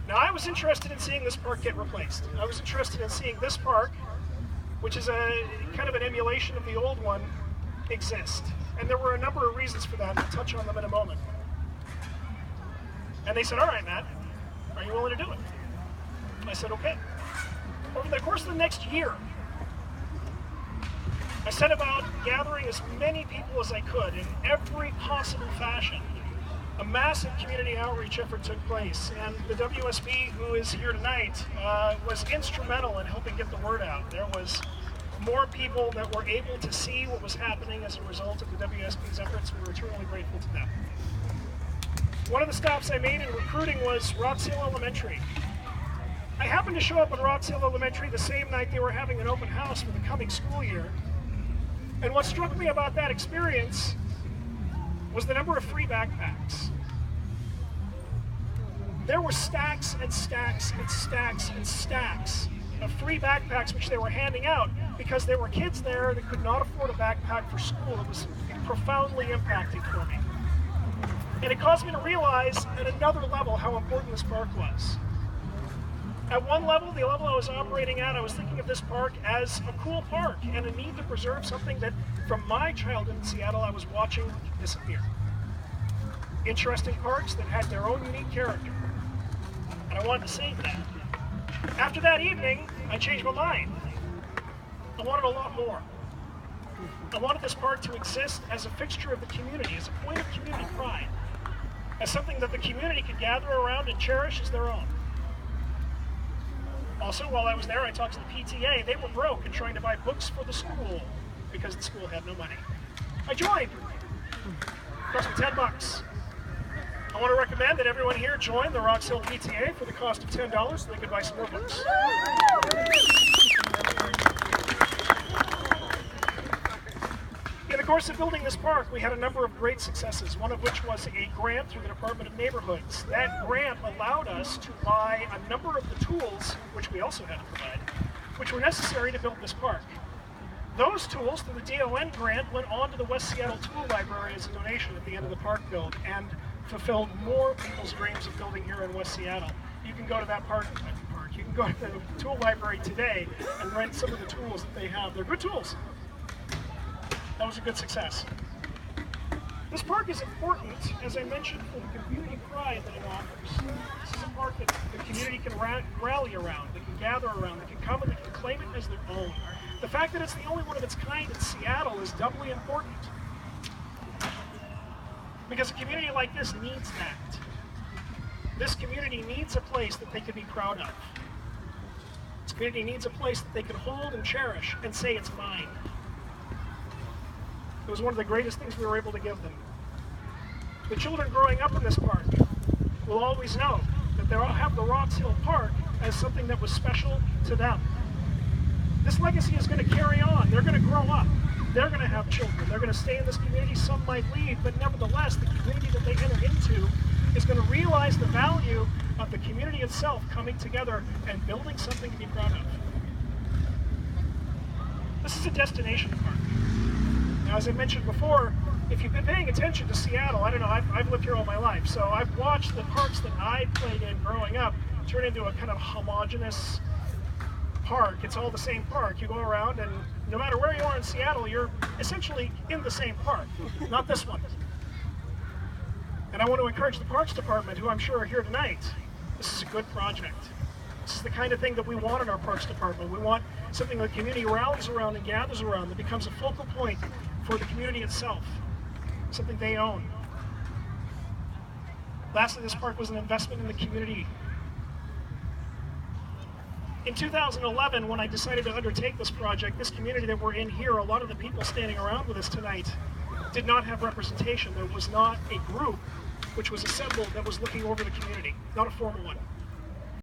Now, I was interested in seeing this park get replaced. I was interested in seeing this park, which is a kind of an emulation of the old one, exist. And there were a number of reasons for that. I'll touch on them in a moment. And they said, all right, Matt, are you willing to do it? I said, okay. Over the course of the next year, I set about gathering as many people as I could in every possible fashion. A massive community outreach effort took place, and the WSB, who is here tonight, was instrumental in helping get the word out. There was more people that were able to see what was happening as a result of the WSB's efforts. We were eternally grateful to them. One of the stops I made in recruiting was Roxhill Elementary. I happened to show up at Roxhill Elementary the same night they were having an open house for the coming school year. And what struck me about that experience was the number of free backpacks. There were stacks and stacks and stacks and stacks of free backpacks which they were handing out because there were kids there that could not afford a backpack for school. It was profoundly impacting for me. And it caused me to realize at another level how important this park was. At one level, the level I was operating at, I was thinking of this park as a cool park and a need to preserve something that, from my childhood in Seattle, I was watching disappear. Interesting parks that had their own unique character. And I wanted to save that. After that evening, I changed my mind. I wanted a lot more. I wanted this park to exist as a fixture of the community, as a point of community pride, as something that the community could gather around and cherish as their own. Also, while I was there, I talked to the PTA. They were broke and trying to buy books for the school because the school had no money. I joined. It cost me $10. I want to recommend that everyone here join the Roxhill PTA for the cost of $10 so they could buy some more books. In the course of building this park, we had a number of great successes, one of which was a grant through the Department of Neighborhoods. That grant allowed us to buy a number of the tools, which we also had to provide, which were necessary to build this park. Those tools, through the DON grant, went on to the West Seattle Tool Library as a donation at the end of the park build and fulfilled more people's dreams of building here in West Seattle. You can go to that park. You can go to the tool library today and rent some of the tools that they have. They're good tools. That was a good success. This park is important, as I mentioned, for the community pride that it offers. This is a park that the community can rally around, they can gather around, they can come and they can claim it as their own. The fact that it's the only one of its kind in Seattle is doubly important. Because a community like this needs that. This community needs a place that they can be proud of. This community needs a place that they can hold and cherish and say it's mine. It was one of the greatest things we were able to give them. The children growing up in this park will always know that they'll have the Roxhill Park as something that was special to them. This legacy is going to carry on. They're going to grow up. They're going to have children. They're going to stay in this community. Some might leave, but nevertheless, the community that they enter into is going to realize the value of the community itself coming together and building something to be proud of. This is a destination park. Now, as I mentioned before, if you've been paying attention to Seattle, I don't know, I've lived here all my life, so I've watched the parks that I played in growing up turn into a kind of homogeneous park. It's all the same park. You go around and no matter where you are in Seattle, you're essentially in the same park, not this one. And I want to encourage the Parks Department, who I'm sure are here tonight. This is a good project. This is the kind of thing that we want in our Parks Department. We want something the community rallies around and gathers around that becomes a focal point for the community itself, something they own. Lastly, this park was an investment in the community. In 2011, when I decided to undertake this project, this community that we're in here, a lot of the people standing around with us tonight did not have representation. There was not a group which was assembled that was looking over the community, not a formal one.